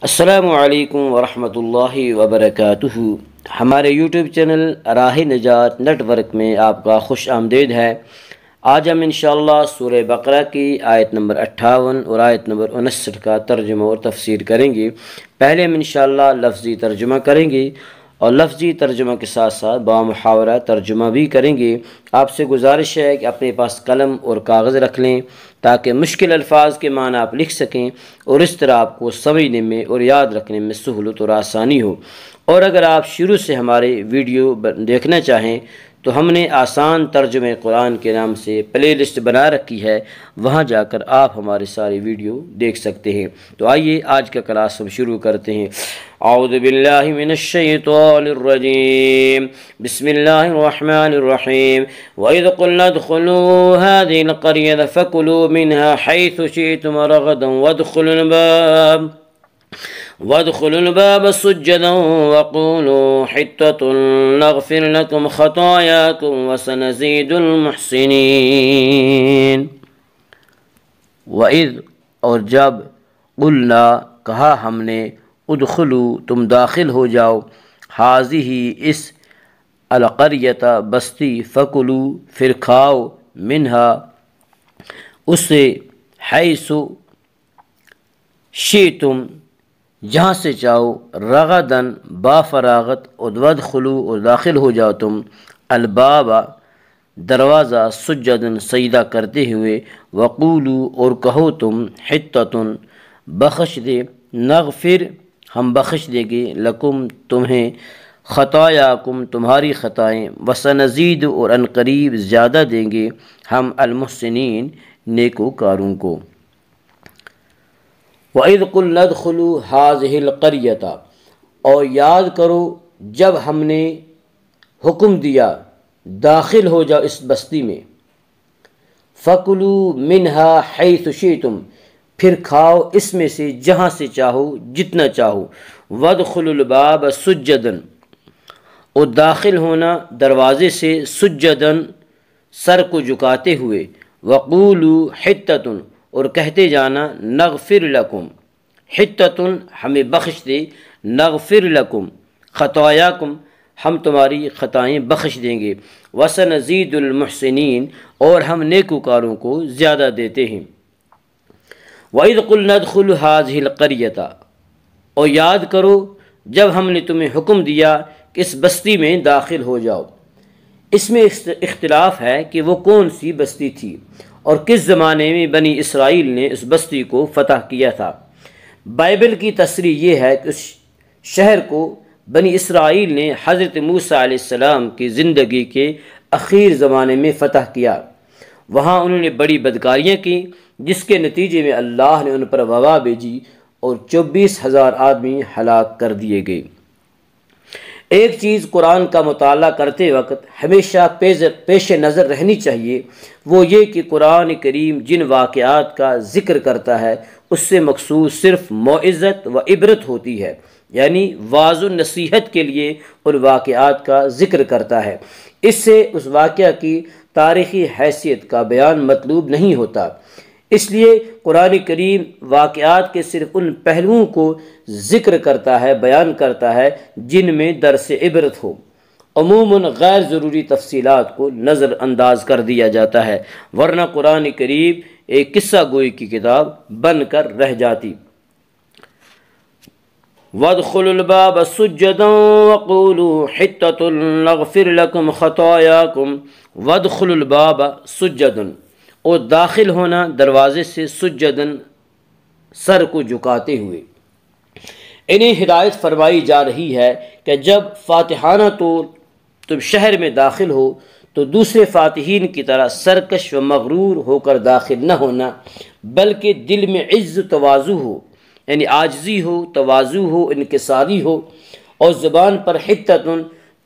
السلام علیکم ورحمۃ اللہ وبرکاتہ۔ ہمارے یوٹیوب چینل راہ نجات نیٹ ورک میں آپ کا خوش آمدید ہے۔ آج ہم انشاءاللہ سورہ بقرہ کی آیت نمبر 58 اور آیت نمبر 59 کا ترجمہ اور تفسیر کریں گے۔ پہلے ہم انشاءاللہ لفظی ترجمہ کریں گے اور لفظی ترجمہ کے ساتھ ساتھ بامحاورہ ترجمہ بھی کریں گے۔ آپ سے گزارش ہے کہ اپنے پاس قلم اور کاغذ رکھ لیں تاکہ مشکل الفاظ کے معنی آپ لکھ سکیں اور اس طرح آپ کو سمجھنے میں اور یاد رکھنے میں سہولت اور آسانی ہو۔ اور اگر آپ شروع سے ہمارے ویڈیو دیکھنا چاہیں تو ہم نے آسان ترجمہ قرآن کے نام سے پلے لسٹ بنا رکھی ہے، وہاں جا کر آپ ہمارے سارے ویڈیو دیکھ سکتے ہیں۔ تو آئیے آج کا کلاس ہم شروع کرتے ہیں۔ اعوذ باللہ من الشیطان الرجیم، بسم اللہ الرحمن الرحیم۔ وَإِذْ قُلْنَا ادْخُلُوا هَٰذِهِ الْقَرْيَةَ فَكُلُوا مِنْهَا حَيْثُ شِئْتُمْ رَغَدًا وَادْخُلُوا الْبَابَ سُجَّدًا وَقُولُوا حِطَّةٌ نَغْفِرْ لَكُمْ خَطَايَاكُمْ وَسَنَزِيدُ الْمُحْسِنِينَ۔ وَإِذْ اور جب، قُلْنَا کہا ہم نے، ادخلوا تم داخل ہو جاؤ، حاضی اس القریۃ بستی، فکلوا پھر کھاؤ، منہا اس سے، حیث شئتم جہاں سے چاہو، رغدن با فراغت، وادخلوا اور داخل ہو جاؤ تم، الباب دروازہ، سجدن سجدہ کرتے ہوئے، وقولوا اور کہو تم، حطۃ بخش دے، نغفر ہم بخش دیں گے، لکم تمہیں، خطایاکم تمہاری خطائیں، وسنزید اور ان قریب زیادہ دیں گے ہم، المحسنین نیکوکاروں کو۔ وَإِذْ قُلْنَا ادْخُلُوا هَٰذِهِ الْقَرْيَةَ اور یاد کرو جب ہم نے حکم دیا داخل ہو جاؤ اس بستی میں، فَكُلُوا مِنْهَا حَيْثُ شِئْتُمْ پھر کھاؤ اس میں سے جہاں سے چاہو، جتنا چاہو، وَادْخُلُوا الْبَابَ سُجَّدًا اور داخل ہونا دروازے سے، سجدن سر کو جھکاتے ہوئے، وَقُولُوا حِطَّةٌ اور کہتے جانا، نغفر لکم حطۃ ہمیں بخش دے، نغفر لکم خطایاکم ہم تمہاری خطائیں بخش دیں گے، وسنزید المحسنین اور ہم نیکوکاروں کو زیادہ دیتے ہیں۔ وَإِذْ قُلْنَا ادْخُلُوا هَٰذِهِ الْقَرْيَةَ اور یاد کرو جب ہم نے تمہیں حکم دیا کہ اس بستی میں داخل ہو جاؤ۔ اس میں اختلاف ہے کہ وہ کون سی بستی تھی اور کس زمانے میں بنی اسرائیل نے اس بستی کو فتح کیا تھا۔ بائبل کی تصریح یہ ہے کہ اس شہر کو بنی اسرائیل نے حضرت موسیٰ علیہ السلام کی زندگی کے اخیر زمانے میں فتح کیا۔ وہاں انہوں نے بڑی بدکاریاں کی جس کے نتیجے میں اللہ نے ان پر وبا بھیجی اور 24,000 آدمی ہلاک کر دیے گئے۔ ایک چیز قرآن کا مطالعہ کرتے وقت ہمیشہ پیش نظر رہنی چاہیے، وہ یہ کہ قرآن کریم جن واقعات کا ذکر کرتا ہے اس سے مقصود صرف موعظت و عبرت ہوتی ہے، یعنی واعظ و نصیحت کے لیے ان واقعات کا ذکر کرتا ہے۔ اس سے اس واقعہ کی تاریخی حیثیت کا بیان مطلوب نہیں ہوتا۔ اس لیے قرآن کریم واقعات کے صرف ان پہلوؤں کو ذکر کرتا ہے، بیان کرتا ہے جن میں درس عبرت ہو۔ عموماً غیر ضروری تفصیلات کو نظر انداز کر دیا جاتا ہے، ورنہ قرآن کریم ایک قصہ گوئی کی کتاب بن کر رہ جاتی۔ وَادْخُلُوا الْبَابَ سُجَّدًا وَقُولُوا حِطَّةٌ نَغْفِرْ لَكُمْ خَطَایَاكُمْ وَادْخُلُوا الْبَابَ سُجَّدًا اور داخل ہونا دروازے سے، سجدن سر کو جھکاتے ہوئے۔ انہیں ہدایت فرمائی جا رہی ہے کہ جب فاتحانہ طور تم شہر میں داخل ہو تو دوسرے فاتحین کی طرح سرکش و مغرور ہو کر داخل نہ ہونا، بلکہ دل میں عز و تواضع ہو، یعنی عاجزی ہو، تواضع ہو، انکساری ہو، اور زبان پر حطۃ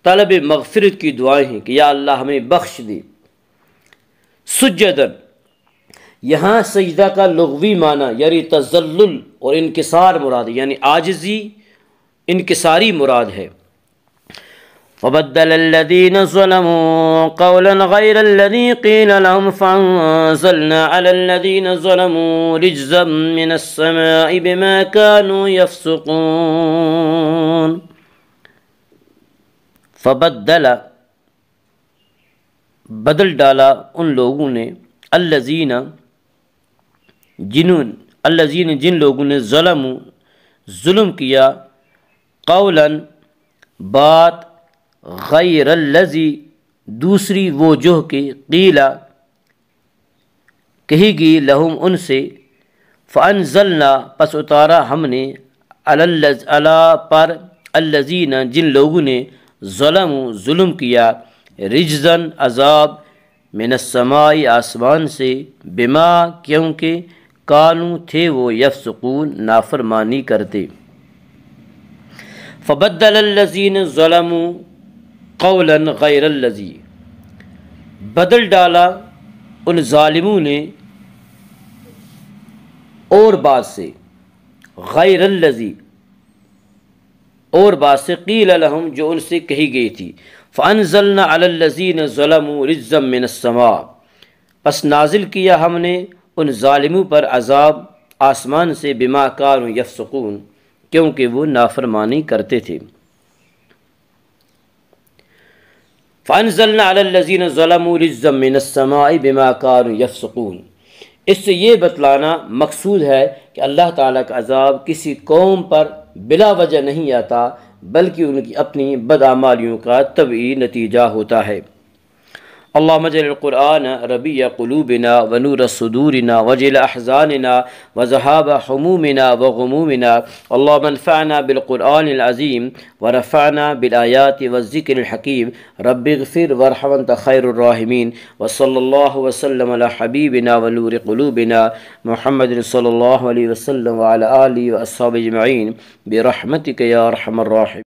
طلب مغفرت کی دعائیں ہیں کہ یا اللہ ہمیں بخش دے۔ سجدن یہاں سجدہ کا لغوی معنی یعنی تذلل اور انکسار مراد ہے، یعنی عاجزی انکساری مراد ہے۔ فبدل الذين ظلموا قولا غير الذي قيل لهم فأنزلنا على الذين ظلموا رجزا من السماء بما كانوا يفسقون۔ فبدل بدل ڈالا ان لوگوں نے، الذین جن لوگوں نے ظلم کیا، قولا بات، غیر الذی دوسری وہ جو کہ قیلا کہی گئی، لہم ان سے، فانزلنا پس اتارا ہم نے، علی پر، الذین جن لوگوں نے ظلم کیا، رجزن عذاب، من السماء آسمان سے، بما کیونکہ، کانوا تھے وہ، یفسقون نافرمانی کرتے۔ فبدل الذین ظلموا قولا غیر الذی، بدل ڈالا ان ظالموں نے اور بات سے، غیر الذی اور بات سے، قیل لہم جو ان سے کہی گئی تھی، فانزلنا علی الذین ظلموا رجزا من السماء پس نازل کیا ہم نے ان ظالموں پر عذاب آسمان سے، بما کانوا یفسقون کیونکہ وہ نافرمانی کرتے تھے۔ فانزلنا علی الذین ظلموا رجزا من السماء بما كانوا یفسقون، اس سے یہ بتلانا مقصود ہے کہ اللہ تعالیٰ کا عذاب کسی قوم پر بلا وجہ نہیں آتا، بلکہ ان کی اپنی بدعمالیوں کا طبعی نتیجہ ہوتا ہے۔ اللهم اجعل القرآن ربيع قلوبنا ونور صدورنا وجل أحزاننا وذهاب همومنا وغمومنا، اللهم انفعنا بالقرآن العظيم ورفعنا بالآيات والذكر الحكيم، رب اغفر وارحم أنت خير الراحمين، وصلى الله وسلم على حبيبنا ونور قلوبنا محمد صلى الله عليه وسلم وعلى آله وأصحابه أجمعين برحمتك يا أرحم الراحمين۔